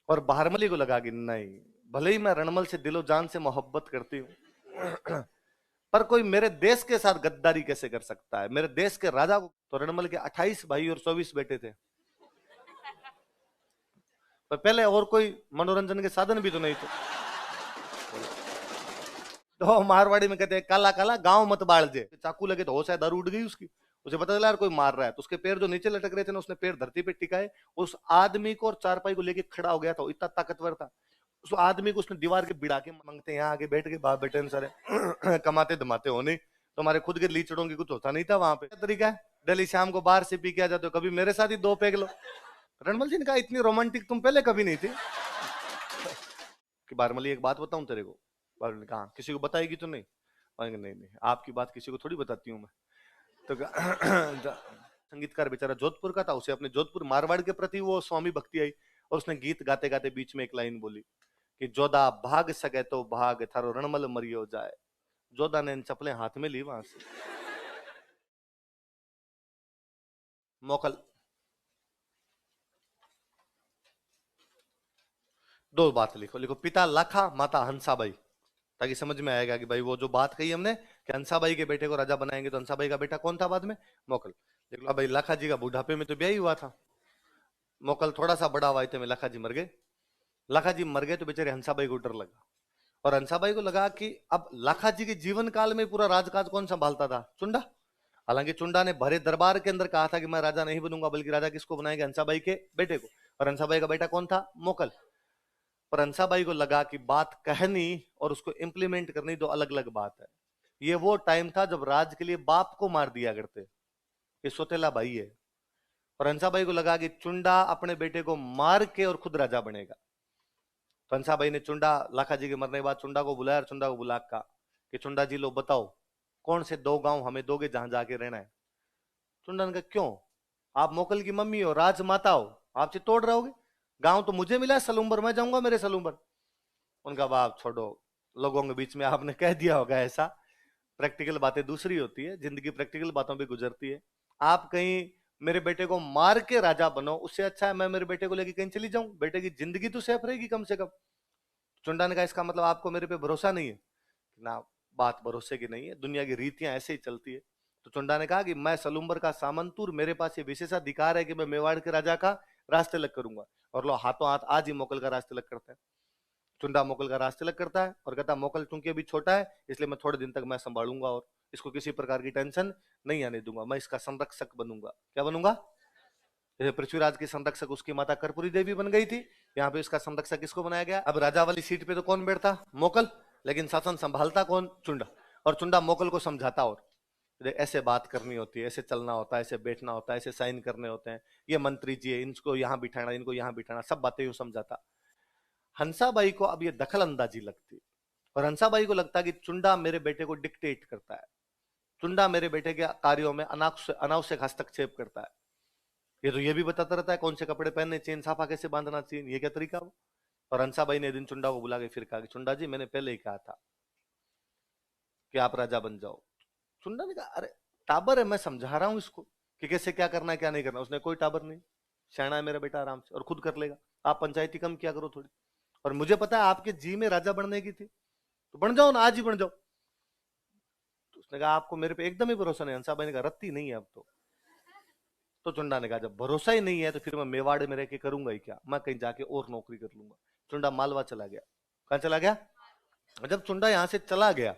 और बारहमली को लगा कि नहीं, भले ही मैं रणमल से दिलो जान से मोहब्बत करती हूँ पर कोई मेरे देश के साथ गद्दारी कैसे कर सकता है, मेरे देश के राजा को। तो रणमल के 28 भाई और 24 बेटे थे, पर पहले और कोई मनोरंजन के साधन भी तो नहीं थे। तो मारवाड़ी में कहते हैं काला काला गांव मत बाढ़ जे, चाकू लगे तो हो शायद दारू उड़ गई उसकी, उसे पता चला यार कोई मार रहा है, तो उसके पैर जो नीचे लटक रहे थे ना, उसने पैर धरती पे टिकाए, उस आदमी को और चारपाई को लेके खड़ा हो गया था, इतना ताकतवर था। उस आदमी को उसने दीवार के बिड़ा के मांगते यहाँ आगे बैठ के बाप बेटे सारे कमाते धमाते हो नहीं, तो हमारे खुद के लीचड़ों की कुछ होता नहीं था वहां पे। तरीका है डेली शाम को बाहर से पी के आ जाते हो, कभी मेरे साथ ही 2 पैग लो। रणमल जी ने कहा इतनी रोमांटिक तुम पहले कभी नहीं थी। कि बारमली एक बात बताऊं तेरे को, बारमली ने कहा किसी को बताएगी तो नहीं, नहीं नहीं आपकी बात किसी को थोड़ी बताती हूँ मैं। तो संगीतकार बेचारा जोधपुर का था, उसे अपने जोधपुर मारवाड़ के प्रति वो स्वामी भक्ति आई, और उसने गीत गाते गाते बीच में एक लाइन बोली कि जोधा भाग सके तो भाग थारो रणमल मरियो जाए। जोधा ने इन चप्पलें हाथ में ली वहां से। मोकल 2 बात लिखो, लिखो पिता लाखा माता हंसाबाई, ताकि समझ में आएगा कि भाई वो जो बात कही हमने कि हंसाबाई के बेटे को राजा बनाएंगे, तो हंसाबाई का बेटा कौन था बाद में? मोकल। देख लो भाई, लाखा जी का बुढ़ापे में तो ब्याह ही हुआ था, मोकल थोड़ा सा बड़ा हुआ थे में लाखा जी मर गए। लाखा जी मर गए तो बेचारे हंसाबाई को डर लगा, और हंसाबाई को लगा कि अब लाखा जी के जीवन काल में पूरा राजकाज कौन संभालता था? चुंडा। हालांकि चुंडा ने भरे दरबार के अंदर कहा था कि मैं राजा नहीं बनूंगा, बल्कि राजा किसको बनाएंगे? हंसाबाई के बेटे को। और हंसाबाई का बेटा कौन था? मोकल। पर हंसाबाई को लगा कि बात कहनी और उसको इंप्लीमेंट करनी 2 अलग अलग बात है। ये वो टाइम था जब राज के लिए बाप को मार दिया करते, ये सौतेला भाई है। और हंसाबाई को लगा कि चुंडा अपने बेटे को मार के और खुद राजा बनेगा। तो हंसाबाई ने चुंडा, लाखा जी के मरने के बाद चुंडा को बुलाया, और चुंडा को बुला कहा कि चुंडा जी लो बताओ कौन से 2 गांव हमें दोगे जहां जाके रहना है? चुंडा ने कहा क्यों, आप मोकल की मम्मी हो, राजमाता हो, आप चित्तौड़ रहोगे? गांव तो मुझे मिला है सलूम्बर, मैं जाऊंगा मेरे सलूम्बर। उनका बाप छोड़ो, लोगों के बीच में आपने कह दिया होगा ऐसा, प्रैक्टिकल बातें दूसरी होती है, जिंदगी प्रैक्टिकल बातों पे गुजरती है। आप कहीं मेरे बेटे को मार के राजा बनो, उससे अच्छा है मैं मेरे बेटे को लेके कहीं चली जाऊं, बेटे की जिंदगी तो सेफ रहेगी कम से कम। चुंडा ने कहा इसका मतलब आपको मेरे पे भरोसा नहीं है ना? बात भरोसे की नहीं है, दुनिया की रीतियां ऐसे ही चलती है। तो चुंडा ने कहा कि मैं सलूम्बर का सामंतुर, मेरे पास ये विशेषाधिकार है कि मैं मेवाड़ के राजा का रास्ते लग करूंगा। और लो हाथों हाथ आज ही मोकल का रास्ते लग करते हैं। चुंडा मोकल का रास्ते लग करता है और कहता मोकल चूंकि अभी छोटा है, इसलिए मैं थोड़े दिन तक मैं संभालूंगा और इसको किसी प्रकार की टेंशन नहीं आने दूंगा, मैं इसका संरक्षक बनूंगा। क्या बनूंगा? जैसे पृथ्वीराज की संरक्षक उसकी माता कर्पूरी देवी बन गई थी, यहाँ पे इसका संरक्षक किसको बनाया गया? अब राजा वाली सीट पे तो कौन बैठता? मोकल। लेकिन शासन संभालता कौन? चुंडा। और चुंडा मोकल को समझाता, और ऐसे बात करनी होती है, ऐसे चलना होता है, ऐसे बैठना होता है, ऐसे साइन करने होते हैं, ये मंत्री जी है, इनको यहाँ बिठाना, इनको यहाँ बिठाना, सब बातें यूं समझाता। हंसाबाई को अब ये दखल अंदाजी लगती, और हंसाबाई को लगता कि चुंडा मेरे बेटे को डिक्टेट करता है, चुंडा मेरे बेटे के कार्यों में अनावश्यक हस्तक्षेप करता है, ये तो ये भी बताता रहता है कौन से कपड़े पहनने चाहिए, साफा कैसे बांधना चाहिए, ये क्या तरीका हो। और हंसाबाई ने दिन चुंडा को बुला के फिर कहा कि चुंडा जी मैंने पहले ही कहा था कि आप राजा बन जाओ। चुंडा ने कहा अरे टाबर है, मैं समझा रहा हूं इसको कि कैसे क्या करना है क्या नहीं करना। उसने कोई टाबर नहीं, शाना है मेरा बेटा, आराम से और खुद कर लेगा, आप पंचायती कम क्या करो थोड़ी, और मुझे पता है आपके जी में राजा बनने की थी, तो बन जाओ ना, आज ही बन जाओ। तो उसने कहा आपको मेरे पे एकदम ही भरोसा नहीं? हंसाबाई ने कहा रत्ती नहीं है अब तो चुंडा ने कहा जब भरोसा ही नहीं है तो फिर मैं मेवाड़ में रह के करूंगा ही क्या, मैं कहीं जाके और नौकरी कर लूंगा। चुंडा मालवा चला गया। कहां चला गया? जब चुंडा यहां से चला गया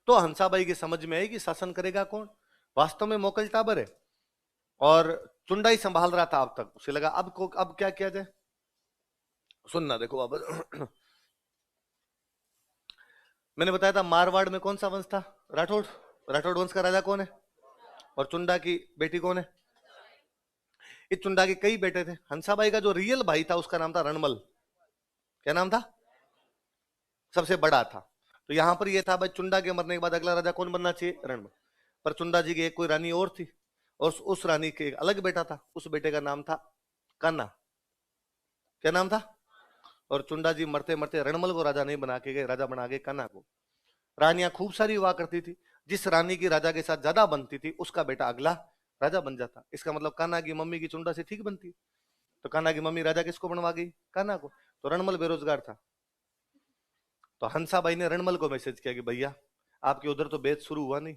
तो हंसाबाई की समझ में आई कि शासन करेगा कौन? वास्तव में मोकल टाबर है और चुंडा ही संभाल रहा था अब तक। उसे लगा अब क्या किया जाए। सुनना देखो अब मैंने बताया था मारवाड़ में कौन सा वंश था? राठौड़। राठौड़ वंश का राजा कौन है? और चुंडा की बेटी कौन है? इस चुंडा के कई बेटे थे। हंसाबाई का जो रियल भाई था उसका नाम था रणमल। क्या नाम था? सबसे बड़ा था। तो यहां पर यह था भाई चुंडा के मरने के बाद अगला राजा कौन बनना चाहिए? रणमल। पर चुंडा जी की एक कोई रानी और थी, और उस रानी के एक अलग बेटा था, उस बेटे का नाम था कान्हा। क्या नाम था? और चुंडा जी मरते मरते रणमल को राजा नहीं बना के गए, राजा बना गए कान्हा को। रानियां खूब सारी हुआ करती थी, जिस रानी की राजा के साथ ज्यादा बनती थी उसका बेटा अगला राजा बन जाता। इसका मतलब कान्हा की मम्मी की चुंडा से ठीक बनती। तो कान्हा की मम्मी राजा किसको बनवा गई? कान्हा को। तो रणमल बेरोजगार था। तो हंसाबाई ने रणमल को मैसेज किया कि भैया आपके उधर तो बैच शुरू हुआ नहीं,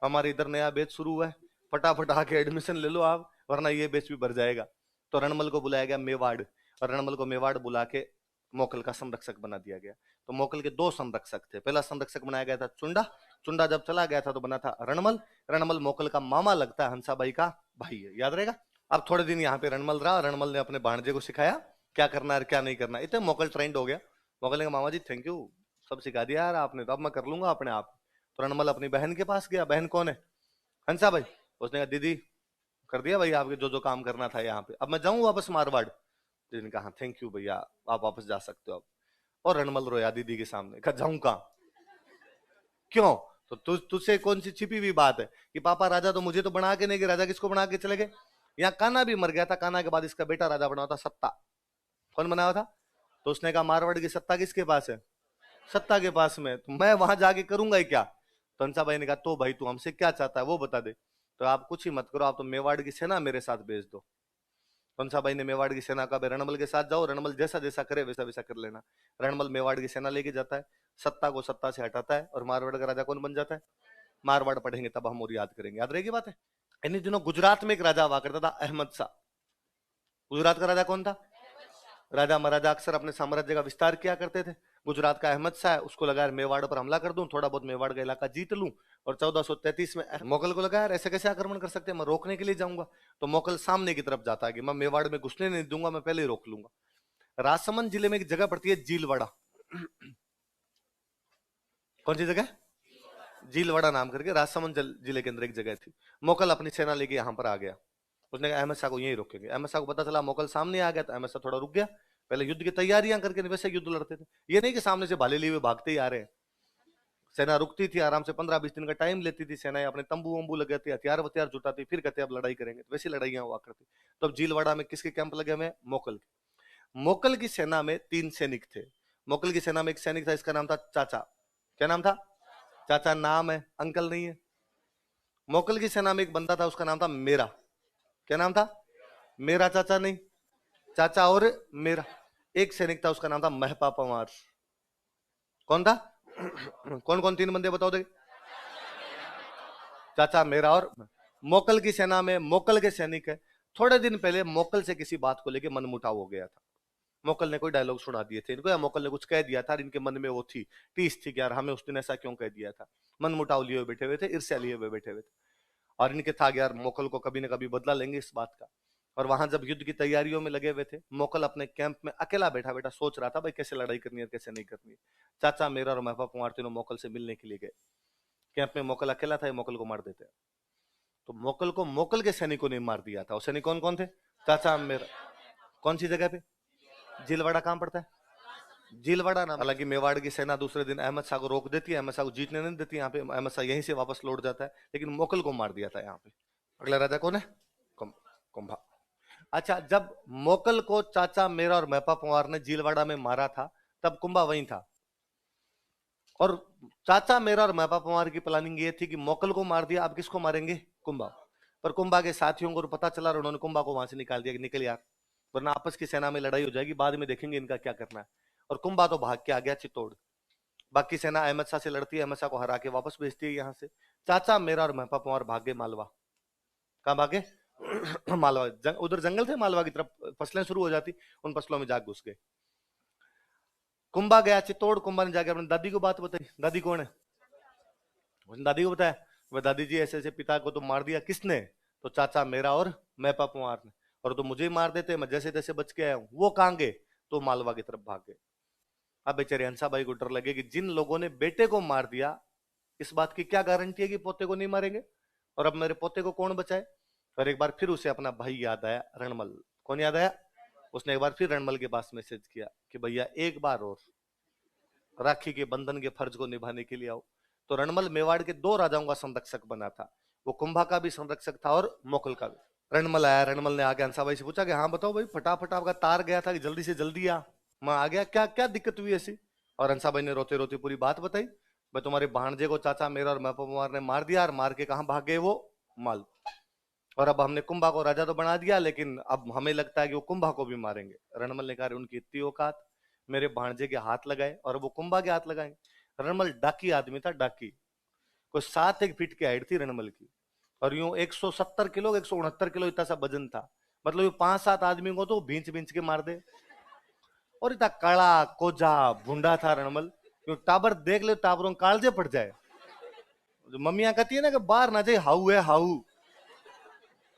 हमारे इधर नया बैच शुरू हुआ है, फटाफट आके एडमिशन ले लो आप, वरना ये बैच भी भर जाएगा। तो रणमल को बुलाया गया मेवाड़, और रणमल को मेवाड़ बुला के मोकल का संरक्षक बना दिया गया। तो मोकल के दो संरक्षक थे। पहला संरक्षक बनाया गया था चुंडा, चुंडा जब चला गया था तो बना था रणमल। रणमल मोकल का मामा लगता है, हंसाबाई का भाई है, याद रहेगा। अब थोड़े दिन यहाँ पे रणमल रहा, रणमल ने अपने भांजे को सिखाया क्या करना है क्या नहीं करना है। इतने मोकल ट्रेंड हो गया। मोकल ने कहा मामा जी थैंक यू, सब सिखा दिया यार आपने, तो अब मैं कर लूंगा अपने आप। तो रणमल अपनी बहन के पास गया। बहन कौन है? हंसाबाई। उसने कहा दीदी कर दिया भाई आपके जो जो काम करना था यहाँ पे, अब मैं जाऊं वापस मारवाड़। दीदी ने कहा थैंक यू भैया, आप वापस जा सकते हो अब। और रणमल रोया दीदी के सामने, कहा जाऊं कहाँ, क्यों? तो तुझसे कौन सी छिपी हुई बात है कि पापा राजा तो मुझे तो बना के नहीं गए, राजा किसको बना के चले गए? यहाँ कान्हा भी मर गया था, कान्हा के बाद इसका बेटा राजा बना था सत्ता। कौन बनाया था? तो उसने कहा मारवाड़ की सत्ता किसके पास है? सत्ता के पास में, तो मैं वहां जाके करूंगा ही क्या? तो हंसाबाई ने कहा तो भाई तू हमसे क्या चाहता है वो बता दे। तो आप कुछ ही मत करो, आप तो मेवाड़ की सेना मेरे साथ भेज दो। हंसाबाई ने मेवाड़ की सेना का रणमल के साथ जाओ, रणमल जैसा जैसा करे वैसा वैसा कर लेना। रणमल मेवाड़ की सेना लेके जाता है, सत्ता को सत्ता से हटाता है, और मारवाड़ का राजा कौन बन जाता है? मारवाड़ पढ़ेंगे तब हम और याद करेंगे, याद रहेगी बात है। इन दिनों गुजरात में एक राजा हुआ करता था अहमद शाह। गुजरात का राजा कौन था? राजा महाराजा अक्सर अपने साम्राज्य का विस्तार किया करते थे। गुजरात का अहमद शाह है, उसको लगा यार मेवाड़ पर हमला कर दूं, थोड़ा बहुत मेवाड़ का इलाका जीत लूं। और 1433 में मोगल को लगा यार ऐसे कैसे आक्रमण कर सकते हैं, मैं रोकने के लिए जाऊंगा। तो मोगल सामने की तरफ जाता है कि मैं मेवाड़ में घुसने नहीं दूंगा, मैं पहले ही रोक लूंगा। राजसमंद जिले में एक जगह पड़ती है जीलवाड़ा। कौन सी जगह? जीलवाड़ा नाम करके राजसमंद जिले के अंदर एक जगह थी। मोगल अपनी सेना लेके यहाँ पर आ गया। उसने कहा अहमद शाह को यहीं रोकेंगे। अहमद शाह को पता चला मोगल सामने आ गया, तो अहमद शाह थोड़ा रुक गया। पहले युद्ध की तैयारियां करके वैसे युद्ध लड़ते थे, ये नहीं कि सामने से भाले लिए हुए भागते ही आ रहे हैं। सेना रुकती थी, आराम से 15-20 दिन का टाइम लेती थी, सेनाएं अपने तंबू वंबू लगाती, हथियार वथियार जुटाती, फिर कहते अब लड़ाई करेंगे। तो वैसी लड़ाइयां हुआ करती। तो अब जीलवाड़ा में किसके कैंप लगे हुए? मोकल के। मोकल की सेना में 3 सैनिक थे। मोकल की सेना में एक सैनिक था, इसका नाम था चाचा। क्या नाम था? चाचा नाम है, अंकल नहीं है। मोकल की सेना में एक बंदा था, उसका नाम था मेरा। क्या नाम था? मेरा चाचा नहीं, चाचा और मेरा। एक सैनिक था, उसका नाम था महपा पंवार। कौन था? कौन कौन 3 बंदे बताओ दे? चाचा मेरा और मोकल की सेना में मोकल के सैनिक है। थोड़े दिन पहले मोकल से किसी बात को लेकर मनमुटाव हो गया था। मोकल ने कोई डायलॉग सुना दिए थे इनको, या मोकल ने कुछ कह दिया था, इनके मन में वो थी टीस थी कि यार हमें उस दिन ऐसा क्यों कह दिया था। मनमुटाव लिए हुए बैठे हुए थे, ईर्ष्या लिए हुए बैठे हुए थे। और इनके था कि यार मोकल को कभी ना कभी बदला लेंगे इस बात का। और वहां जब युद्ध की तैयारियों में लगे हुए थे, मोकल अपने कैंप में अकेला बैठा बैठा सोच रहा था भाई कैसे लड़ाई करनी है कैसे नहीं करनी है। चाचा मेरा और महबूबा कुमार तीनों मोकल से मिलने के लिए गए। कैंप में मोकल अकेला था, मोकल को मार देते। तो मोकल को मोकल के सैनिकों ने मार दिया था। और सैनिक कौन कौन थे? चाचा मेरा। कौन सी जगह पे? जीलवाड़ा कहां पड़ता है? जीलवाड़ा नाम। हालांकि मेवाड़ की सेना दूसरे दिन अहमद शाह को रोक देती है, अहमद शाह को जीतने नहीं देती। यहाँ पे अहमद शाह यहीं से वापस लौट जाता है, लेकिन मोकल को मार दिया था यहाँ पे। अगला राजा कौन है? कुंभा। अच्छा, जब मोकल को चाचा मेरा और महपा पंवार ने जीलवाड़ा में मारा था, तब कुंभा वहीं था। और चाचा मेरा और महपा पंवार की प्लानिंग ये थी कि मोकल को मार दिया, अब किसको मारेंगे? कुंभा। पर कुंभा के साथियों को पता चला और उन्होंने कुंभा को वहां से निकाल दिया कि निकल यार, वरना आपस की सेना में लड़ाई हो जाएगी, बाद में देखेंगे इनका क्या करना है। और कुंभा तो भाग के आ गया चित्तौड़। बाकी सेना अहमद शाह से लड़ती है, अहमद शाह को हरा के वापस भेजती है यहाँ से। चाचा मेरा और महपा पंवार भागे मालवा। कहाँ भागे? मालवा। उधर जंगल थे, मालवा की तरफ फसलें शुरू हो जाती, उन फसलों में जाग घुस गए। कुंभा गया चित्तौड़। कुंभा ने जाके अपनी दादी को बात बताई। दादी कौन है? उसने दादी को बताया, वह दादी जी ऐसे ऐसे पिता को तो मार दिया। किसने? तो चाचा मेरा और महपा पंवार ने। और तो मुझे मार देते, मैं जैसे तैसे बच के आया हूं। वो कहां गए? तो मालवा की तरफ भाग गए। अब बेचारे हंसाबाई को डर लगे कि जिन लोगों ने बेटे को मार दिया, इस बात की क्या गारंटी है कि पोते को नहीं मारेंगे, और अब मेरे पोते को कौन बचाए? और एक बार फिर उसे अपना भाई याद आया, रणमल। कौन याद आया? उसने एक बार फिर रणमल के पास मैसेज किया कि भैया एक बार और राखी के बंधन के फर्ज को निभाने के लिए आओ। तो रणमल मेवाड़ के 2 राजाओं का संरक्षक बना था। वो कुंभा का भी संरक्षक था और मोकल का भी। रणमल आया। रणमल ने आगे हंसाबाई से पूछा कि हाँ बताओ भाई, फटाफट आपका तार गया था कि जल्दी से जल्दी आ, मैं आ गया, क्या क्या दिक्कत हुई ऐसी? और हंसाबाई ने रोते रोते पूरी बात बताई। भाई तुम्हारे भांजे को चाचा मेरा और महबूबा कुमार ने मार दिया, और मार के कहाँ भाग गए वो? माल। और अब हमने कुंभा को राजा तो बना दिया, लेकिन अब हमें लगता है कि वो कुंभा को भी मारेंगे। रणमल ने कहा उनकी इतनी औकात, मेरे भांजे के हाथ लगाए और वो कुंभा के हाथ लगाएंगे। रणमल डाकी आदमी था, डाकी। कोई 7 एक फीट की हाइट थी रणमल की, और यूं 170 किलो 169 किलो इतना सा वजन था। मतलब ये 5-7 आदमी को तो भींच भींच के मार दे। और इतना काला कोजा भूंडा था रणमल, क्यों टाबर देख ले टाबरों कालजे पड़ जाए। जो मम्मियां कहती है ना कि बाहर ना जाए हाउ है हाउ,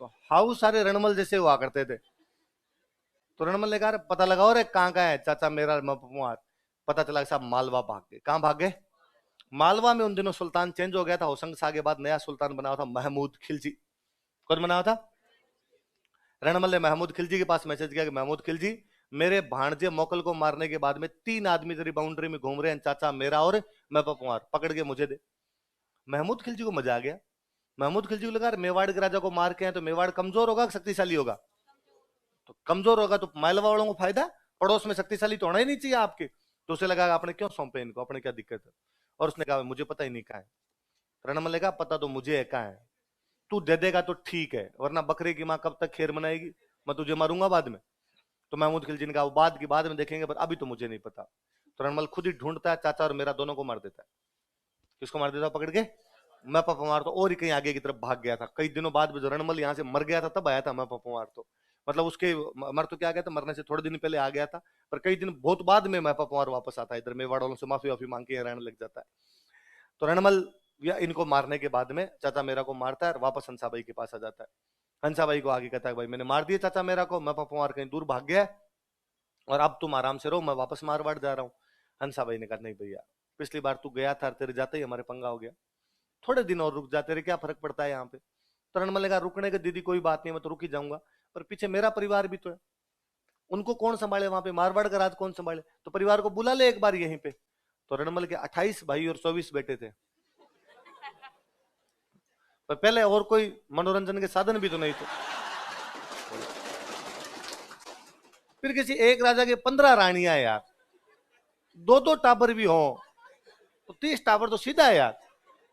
तो हाउ सारे रणमल जैसे हुआ करते थे। तो रणमल ने कहा पता लगाओ रे कहाँ का है चाचा मेरा मपुआर। पता चला कि साहब मालवा भाग गए। कहाँ भाग गए? मालवा में। उन दिनों सुल्तान चेंज हो गया था, होशंग शाह के बाद नया सुल्तान बना हुआ था महमूद खिलजी। कौन बना हुआ था? रणमल ने महमूद खिलजी के पास मैसेज किया कि महमूद खिलजी, मेरे भाणजे मोकल को मारने के बाद में 3 आदमी तेरी बाउंड्री में घूम रहे हैं, चाचा मेरा और मैं पपुआर, पकड़ के मुझे दे। महमूद खिलजी को मजा आ गया। महमूद खिलजी को लगा मेवाड़ के राजा को मार के हैं तो मेवाड़ कमजोर होगा शक्तिशाली होगा? तो कमजोर होगा तो मालवा वालों को फायदा, पड़ोस में शक्तिशाली तो होना ही नहीं चाहिए आपके। तो उसे लगा आपने क्यों सौंपे इनको, अपने क्या दिक्कत है? और उसने कहा मुझे पता ही नहीं कहा है। रणमल ने कहा पता तो मुझे है कहा है, तू दे देगा तो ठीक है, वरना बकरे की माँ कब तक खैर मनाएगी, मैं तुझे मारूंगा बाद में। तो महमूद खिलजी ने कहा वो बाद की बाद में देखेंगे, पर अभी तो मुझे नहीं पता। तो रणमल खुद ही ढूंढता है, चाचा और मेरा दोनों को मार देता है। किसको मार देता है पकड़ के? मैं पपवार तो और ही कहीं आगे की तरफ भाग गया था। कई दिनों बाद भी जो रणमल यहाँ से मर गया था तब आया था मैं पपवार। तो मतलब उसके मर तो क्या गया था, मरने से थोड़े दिन पहले आ गया था, पर कई दिन बहुत बाद में मैं पपवार वापस आता है इधर, मेवाड़ वालों से माफी वाफी मांग के रहने लग जाता है। तो रणमल या इनको मारने के बाद में चाचा मेरा को मारता है और वापस हंसाबाई के पास आ जाता है। हंसाबाई को आगे कहता है भाई मैंने मार दिया चाचा मेरा को, मैं पपवार कहीं दूर भाग गया और अब तुम आराम से रहो, मैं वापस मारवाड़ जा रहा हूँ। हंसाबाई ने कहा नहीं भैया, पिछली बार तू गया था, तेरे जाते ही हमारे पंगा हो गया, थोड़े दिन और रुक जा, तेरे क्या फर्क पड़ता है यहाँ पे। तो रणमल ने कहा रुकने के दीदी कोई बात नहीं, मैं तो रुक ही जाऊंगा, पर पीछे मेरा परिवार भी तो है, उनको कौन संभाले वहां पे, मारवाड़ का राज कौन संभाले, तो परिवार को बुला ले एक बार यहीं पे। तो रणमल के 28 भाई और 24 बेटे थे, पर पहले और कोई मनोरंजन के साधन भी तो नहीं थे। फिर किसी एक राजा के 15 रानियां यार, 2-2 टाबर भी हो तो 30 टावर तो सीधा है यार।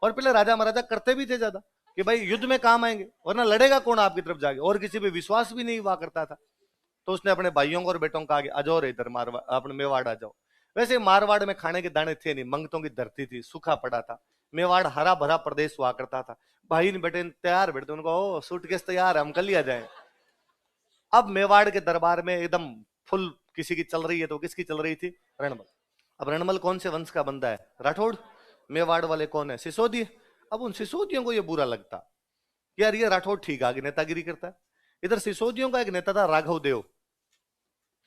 और पहले राजा महाराजा करते भी थे ज्यादा कि भाई युद्ध में काम आएंगे, वरना लड़ेगा कौन आपकी तरफ जाके, और किसी पे विश्वास भी नहीं हुआ करता था। तो उसने अपने भाइयों को और बेटों को कहा आ जाओ रे इधर मारवाड़, अपने मेवाड़ आ जाओ। वैसे मारवाड़ में खाने के दाने थे नहीं, मंगतों की धरती थी, सूखा पड़ा था। मेवाड़ हरा भरा प्रदेश हुआ करता था। भाई ने बेटे तैयार बैठते, उनको ओ सूटकेस तैयार है, हम कल ही आ जाए। अब मेवाड़ के दरबार में एकदम फुल किसी की चल रही है, तो किसकी चल रही थी? रणमल। अब रणमल कौन से वंश का बंदा है? राठौड़। मेवाड़ वाले कौन है? सिसोदिया। अब उन सिसोदियों को ये बुरा लगता कि यार ये राठौड़ ठीक आगे नेतागिरी करता है। इधर सिसोदियों का एक नेता था राघव देव।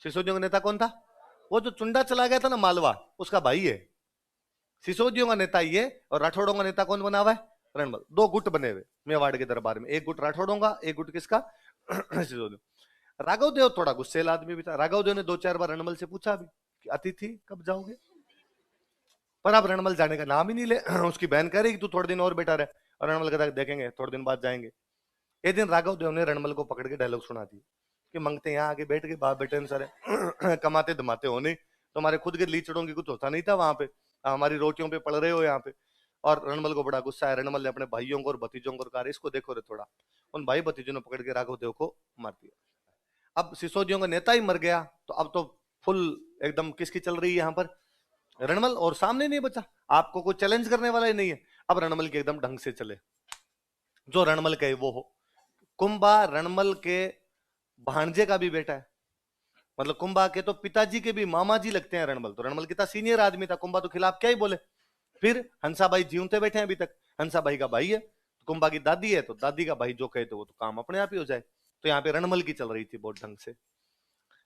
सिसोदियों का नेता कौन था? वो जो चुंडा चला गया था ना मालवा, उसका भाई है। सिसोदियों का नेता ये, और राठौड़ों का नेता कौन बना हुआ है? रणमल। 2 गुट बने हुए मेवाड़ के दरबार में, एक गुट राठौड़ों का, एक गुट किसका? सिसोदियों। राघव देव थोड़ा गुस्सेल आदमी भी था। राघव देव ने 2-4 बार रणमल से पूछा भी कि अतिथि कब जाओगे, पर अब रणमल जाने का नाम ही नहीं ले। उसकी बहन कह रही कि तू थोड़े दिन और बैठा रहे, और रणमल कहता देखेंगे थोड़े दिन बाद जाएंगे। एक दिन राघव देव ने रणमल को पकड़ के डायलॉग सुना दी कि मंगते यहाँ आगे बैठ के बाप बेटे सारे कमाते धमाते हो नहीं, तुम्हारे खुद के लीचड़ों की कुछ होता नहीं था वहां पे, हमारी रोटियों पे पड़ रहे हो यहाँ पे। और रणमल को बड़ा गुस्सा है। रणमल ने अपने भाइयों को और भतीजों को कहा इसको देखो रे थोड़ा। उन भाई भतीजों ने पकड़ के राघव देव को मार दिया। अब सिसोदियों का नेता ही मर गया, तो अब तो फुल एकदम किसकी चल रही है यहाँ पर? रणमल। और सामने नहीं बचा, आपको कोई चैलेंज करने वाला ही नहीं है। अब रणमल के एकदम ढंग से चले, जो रणमल कहे वो हो। कुंभा रणमल के भांजे का भी बेटा है, मतलब कुंभा के तो पिताजी के भी मामा जी लगते हैं रणमल। तो रणमल कितना सीनियर आदमी था, कुंभा तो खिलाफ क्या ही बोले। फिर हंसाबाई जीवते बैठे हैं अभी तक, हंसाबाई का भाई है, कुंभा की दादी है, तो दादी का भाई जो कहे तो वो तो काम अपने आप ही हो जाए। तो यहाँ पे रणमल की चल रही थी बहुत ढंग से।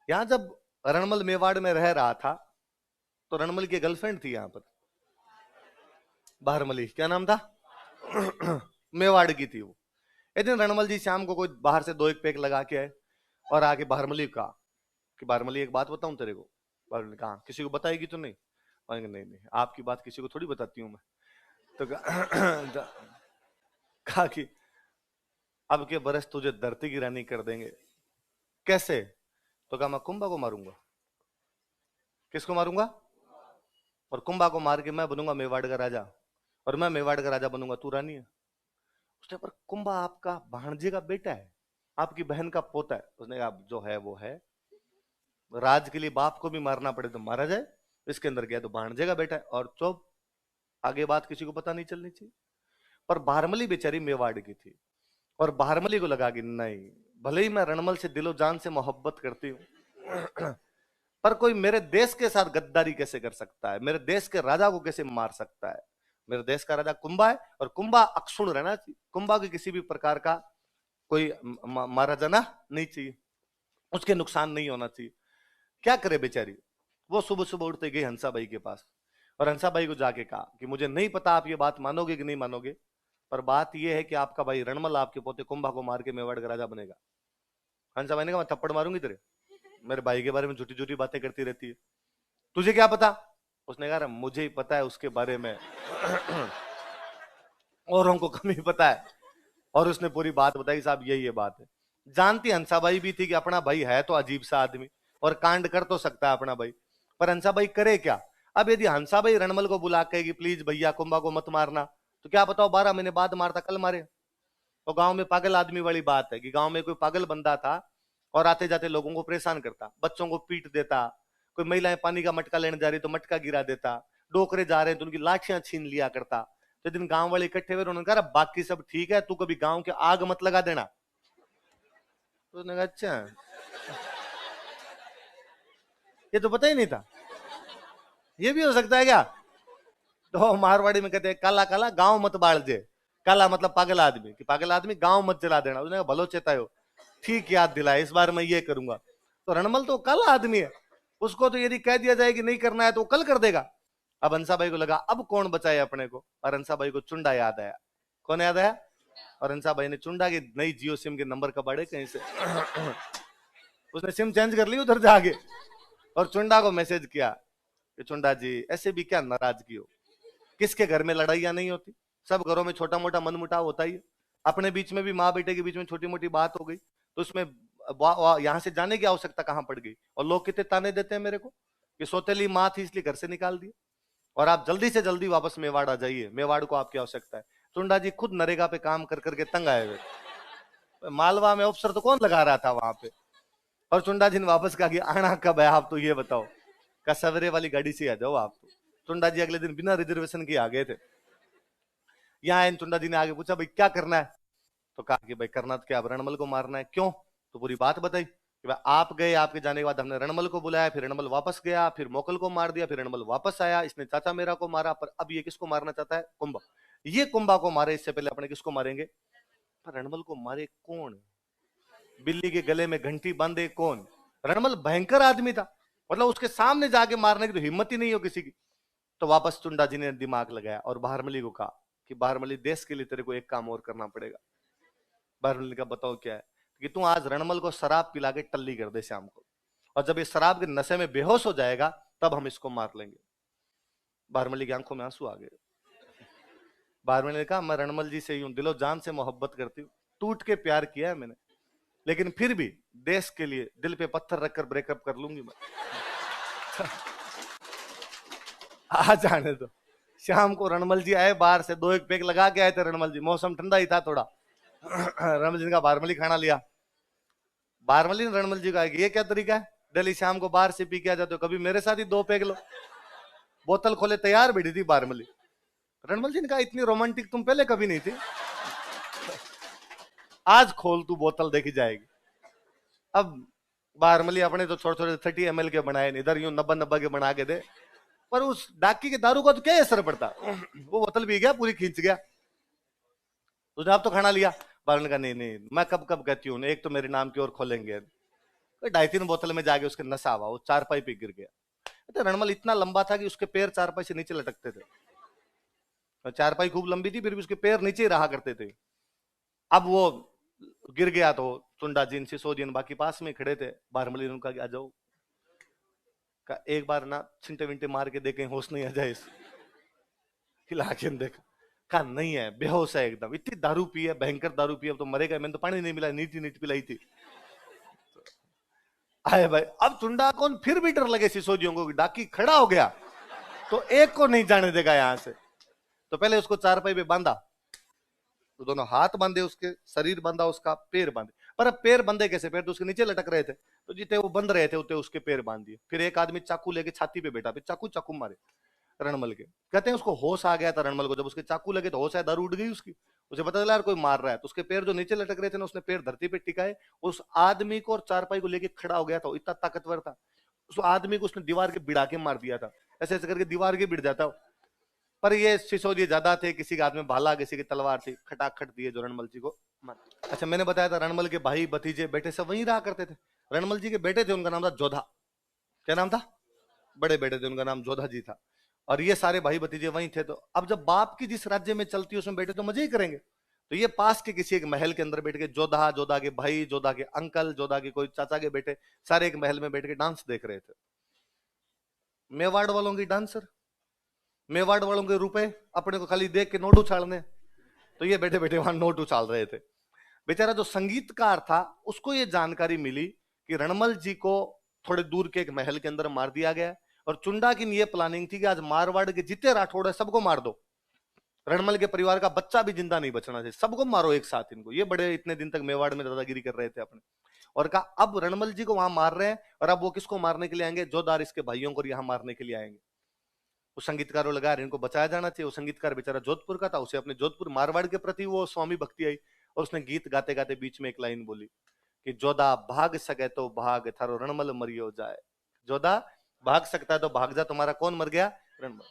यहाँ जब रणमल मेवाड़ में रह रहा था तो रणमल की गर्लफ्रेंड थी यहाँ पर, बाहरमली। क्या नाम था? मेवाड़ की थी वो। एक दिन रणमल जी शाम को कोई बाहर से 2-1 पैक लगा के आए और आके बाहरमली को कहा कि बाहरमली एक बात बताऊं तेरे को। बाहरमली कहा किसी को बताएगी तो नहीं? और नहीं नहीं आपकी बात किसी को थोड़ी बताती हूँ मैं। तो कहा कि अब के बरस तुझे धरती गिरानी कर देंगे। कैसे? तो कहा मैं कुंभा को मारूंगा। किसको मारूंगा? और कुंभा को मार के मैं बनूंगा मेवाड़ का राजा, और मैं मेवाड़ का राजा बनूंगा, तू रानी है। उसने पर कुंभा आपका भांजे का बेटा है, आपकी बहन का पोता है। उसने कहा जो है वो है, राज के लिए बाप को भी मारना पड़े तो मारा जाए, इसके अंदर गया तो भांजे का बेटा है, और चुप, आगे बात किसी को पता नहीं चलनी चाहिए। पर भारमली बेचारी मेवाड़ की थी, और भारमली को लगा कि नहीं, भले ही मैं रणमल से दिलो जान से मोहब्बत करती हूं, पर कोई मेरे देश के साथ गद्दारी कैसे कर सकता है, मेरे देश के राजा को कैसे मार सकता है। मेरे देश का राजा कुंभा है, और कुंभा अक्षुण रहना चाहिए, कुंभा की किसी भी प्रकार का कोई मारा जाना नहीं चाहिए, उसके नुकसान नहीं होना चाहिए। क्या करे बेचारी, वो सुबह सुबह उठते गई हंसाबाई के पास, और हंसाबाई को जाके कहा कि मुझे नहीं पता आप ये बात मानोगे कि नहीं मानोगे, पर बात यह है कि आपका भाई रणमल आपके पोते कुंभा को मार के मेवाड़ का राजा बनेगा। हंसाबाई ने कहा मैं थप्पड़ मारूंगी तेरे, मेरे भाई के बारे में झूठी झूठी बातें करती रहती है, तुझे क्या पता। उसने कहा मुझे ही पता है उसके बारे में, औरों को कम ही पता है। और उसने पूरी बात बताई, साहब यही ये बात है। जानती हंसाबाई भी थी कि अपना भाई है तो अजीब सा आदमी, और कांड कर तो सकता है अपना भाई, पर हंसाबाई करे क्या। अब यदि हंसाबाई रणमल को बुला कहेगी प्लीज भैया कुंभा को मत मारना, तो क्या बताओ 12 महीने बाद मारता, कल मारे। तो गांव में पागल आदमी वाली बात है कि गांव में कोई पागल बंदा था, और आते जाते लोगों को परेशान करता, बच्चों को पीट देता, कोई महिलाएं पानी का मटका लेने जा रही तो मटका गिरा देता, डोकरे जा रहे हैं तो उनकी लाठियां छीन लिया करता। तो दिन गांव वाले इकट्ठे हुए, उन्होंने कहा बाकी सब ठीक है, तू कभी गांव के आग मत लगा देना। तो उसने कहा अच्छा, ये तो पता ही नहीं था, ये भी हो सकता है क्या। तो मारवाड़ी में कहते हैं काला काला गांव मत बाढ़ जे, काला मतलब पागल आदमी, कि पागल आदमी गांव मत जला देना। उसने कहा भलो चेतायो, ठीक याद दिलाया, इस बार मैं ये करूंगा। तो रणमल तो काला आदमी है, उसको तो यदि कह दिया जाए कि नहीं करना है तो कल कर देगा। अब हंसाबाई को लगा अब कौन बचाए अपने को, और हंसाबाई को चुंडा याद आया। कौन याद आया, और हंसाबाई ने चुंडा की नई जियो सिम के नंबर कबाड़े कहीं से, उसने सिम चेंज कर ली उधर जाके, और चुंडा को मैसेज किया कि चुंडा जी ऐसे भी क्या नाराजगी हो, किसके घर में लड़ाइयां नहीं होती, सब घरों में छोटा मोटा मनमुटाव होता ही है, अपने बीच में भी माँ बेटे के बीच में छोटी मोटी बात हो गई, तो उसमें यहां से जाने की आवश्यकता कहां पड़ गई। और लोग कितने ताने देते हैं मेरे को कि सौतेली माँ थी इसलिए घर से निकाल दिया, और आप जल्दी से जल्दी वापस मेवाड़ आ जाइए, मेवाड़ को आपकी आवश्यकता है। चुंडा जी खुद नरेगा पे काम कर करके तंग आए हुए, मालवा में अफसर तो कौन लगा रहा था वहां पे। और चुंडा जी ने वापस कहा कि आना कब है आप तो ये बताओ, का सवेरे वाली गाड़ी से आ जाओ आप तो। चुंडा जी अगले दिन बिना रिजर्वेशन के आ गए थे। यहाँ चुंडा जी ने आगे पूछा भाई क्या करना है, तो कहा कि भाई करना तो क्या, अब रणमल को मारना है। क्यों, तो पूरी बात बताई कि भाई आप गए, आपके जाने के बाद हमने रणमल को बुलाया, फिर रणमल वापस गया, फिर मोकल को मार दिया, फिर रणमल वापस आया, इसने चाचा मेरा को मारा, पर अब ये किसको मारना चाहता है, कुंभा। ये कुंभा को मारे, इससे पहले अपने किसको मारेंगे, पर रणमल को मारे कौन, बिल्ली के गले में घंटी बांधे कौन। रणमल भयंकर आदमी था, मतलब उसके सामने जाके मारने की तो हिम्मत ही नहीं हो किसी की। तो वापस चुंडा जी ने दिमाग लगाया और बाहरमली को कहा कि बाहरमली देश के लिए तेरे को एक काम और करना पड़ेगा। बाहरमली ने कहा बताओ क्या है, कि तू आज रणमल को शराब पिला के टल्ली कर दे शाम को, और जब ये शराब के नशे में बेहोश हो जाएगा तब हम इसको मार लेंगे। बाहरमली की आंखों में आंसू आ गए। बाहरमली ने कहा मैं रणमल जी से यूं दिलो जान से मोहब्बत करती हूँ, टूट के प्यार किया है मैंने, लेकिन फिर भी देश के लिए दिल पे पत्थर रखकर ब्रेकअप कर लूंगी मैं। आ जाने दो। शाम को रणमल जी आए बाहर से, 2 एक पैक लगा के आए थे रणमल जी, मौसम ठंडा ही था थोड़ा। रणमल जी ने कहा बारमली खाना लिया। बारमली ने रणमल जी कहा ये क्या तरीका है, डेली शाम को बाहर से पी के आ जाते हो, कभी मेरे साथ ही 2 पैक लो। बोतल खोले तैयार बैठी थी बारमली। रणमल जी ने कहा इतनी रोमांटिक तुम पहले कभी नहीं थी, आज खोल तू बोतल देखी जाएगी। अब बारमली अपने तो छोटे छोटे 30 ml के बनाए, इधर यूं 90 के बना के दे, पर उस डाकी के दारू का तो क्या असर पड़ता, वो बोतल पी गया पूरी खींच गया। उसने आप तो खाना लिया। बारमली का नहीं नहीं मैं कब कब कहती हूँ, एक तो मेरे नाम की ओर खोलेंगे, 2.5-3 बोतल में जाके उसके नशा हुआ, वो 4पाई पे गिर गया। तो रणमल इतना लंबा था कि उसके पैर 4पाई से नीचे लटकते थे, 4पाई खूब लंबी थी फिर भी उसके पैर नीचे रहा करते थे। अब वो गिर गया तो चुंडा जी सिसोदियन बाकी पास में खड़े थे। बारमली ने उनका आ जाओ, का एक बार ना छिंटे विंटे मार के देखें होश नहीं आ जाए, हिला के देखा, कहा नहीं है, बेहोश है एकदम, इतनी दारू पी है, भयंकर दारू पी है, अब तो मरेगा। मैंने तो पानी नहीं मिला, नीट नीट पिलाई थी। आए भाई, अब चुंडा कौन, फिर भी डर लगे सिसोदियों को, डाकी खड़ा हो गया तो एक को नहीं जाने देगा यहां से, तो पहले उसको 4पाई पे बांधा, तो दोनों हाथ बांधे उसके, शरीर बांधा उसका, पैर बांधे। पर अब पैर बंधे कैसे? पैर तो उसके नीचे लटक रहे थे, तो जितने वो बंध रहे थे उतने उसके पैर बांध दिए। फिर एक आदमी चाकू लेके छाती पे बैठा, फिर चाकू चाकू मारे रणमल के। कहते हैं उसको होश आ गया था रणमल को, जब उसके चाकू लगे तो होश आया, दारू उड़ गई उसकी। उसे पता चला यार कोई मार रहा है, तो उसके पैर जो नीचे लटक रहे थे ना, उसने पैर धरती पे टिकाए, उस आदमी को और चारपाई को लेके खड़ा हो गया था। इतना ताकतवर था उस आदमी को, उसने दीवार के भिड़ा के मार दिया था। ऐसे ऐसे करके दीवार के भिड़ जाता। पर ये सिसोदिए ज्यादा थे, किसी के हाथ में भाला, किसी की तलवार थी, खटाखट दिए जो रणमल जी को मार। अच्छा, मैंने बताया था रणमल के भाई भतीजे बेटे सब वहीं रहा करते थे। रणमल जी के बेटे थे, उनका नाम था जोधा। क्या नाम था? बड़े बेटे थे, उनका नाम जोधा जी था। और ये सारे भाई भतीजे वहीं थे। तो अब जब बाप की जिस राज्य में चलती है उसमें बेटे तो मजे ही करेंगे। तो ये पास के किसी एक महल के अंदर बैठ के जोधा, जोधा के भाई, जोधा के अंकल, जोधा के कोई चाचा के बेटे, सारे एक महल में बैठ के डांस देख रहे थे। मेवाड़ वालों की डांसर, मेवाड़ वालों के रुपए अपने को खाली देख के नोट उछालने, तो ये बैठे बैठे वहां नोट उछाल रहे थे। बेचारा जो संगीतकार था उसको ये जानकारी मिली कि रणमल जी को थोड़े दूर के एक महल के अंदर मार दिया गया। और चुंडा की ये प्लानिंग थी कि आज मारवाड़ के जितने राठौड़ है सबको मार दो, रणमल के परिवार का बच्चा भी जिंदा नहीं बचना चाहिए, सबको मारो एक साथ इनको। ये बड़े इतने दिन तक मेवाड़ में दादागिरी कर रहे थे अपने। और कहा अब रणमल जी को वहां मार रहे हैं, और अब वो किसको मारने के लिए आएंगे? जोधार इसके भाइयों को यहाँ मारने के लिए आएंगे। उस संगीतकार को लगा इनको बचाया जाना चाहिए। वो संगीतकार बेचारा जोधपुर का था, उसे अपने जोधपुर मारवाड़ के प्रति वो स्वामी भक्ति आई, और उसने गीत गाते गाते बीच में एक लाइन बोली कि जोधा भाग सके तो भाग, थारो रणमल मरियो जाए। जोधा भाग सकता है तो भाग जा, तुम्हारा कौन मर गया? रणमल।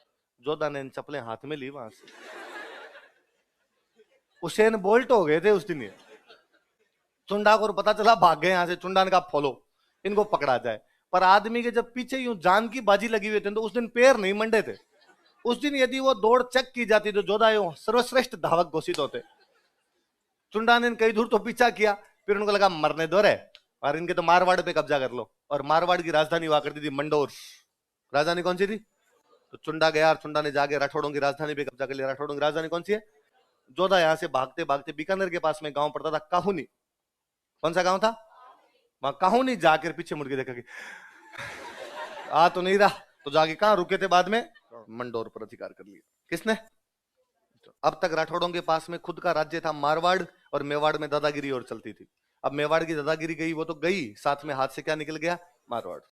जोधा ने चप्पलें हाथ में ली वहां से। उसेन बोल्ट हो गए थे उस दिन। चुंडा को पता चला भाग गए यहां से, चुंडा ने कहा फॉलो, इनको पकड़ा जाए। पर आदमी के जब पीछे यूं जान की बाजी लगी हुई थी तो उस दिन पैर नहीं मंडे थे। उस दिन यदि वो दौड़ चेक की जाती तो जोधा सर्वश्रेष्ठ धावक घोषित होते। चुंडा ने कई दूर तो पीछा किया, फिर उनको लगा मरने दो रे, और इनके तो मारवाड़ पे कब्जा कर लो। और मारवाड़ की राजधानी हुआ करती थी मंडोर। राजधानी कौन सी थी? तो चुंडा गया और चुंडा ने जाके राठौड़ों की राजधानी पे कब्जा कर लिया। राठौड़ों की राजधानी कौन सी है? जोधा। यहां से भागते भागते बीकानेर के पास में गांव पड़ता था काहुनी। कौन सा गांव था? वहां काहुनी जाकर पीछे मुड़ के देखा कि आ तो नहीं रहा, तो जाके कहां रुके थे बाद में? मंडोर पर अधिकार कर लिया। किसने? अब तक राठौड़ों के पास में खुद का राज्य था मारवाड़, और मेवाड़ में दादागिरी और चलती थी। अब मेवाड़ की दादागिरी गई वो तो गई, साथ में हाथ से क्या निकल गया? मारवाड़।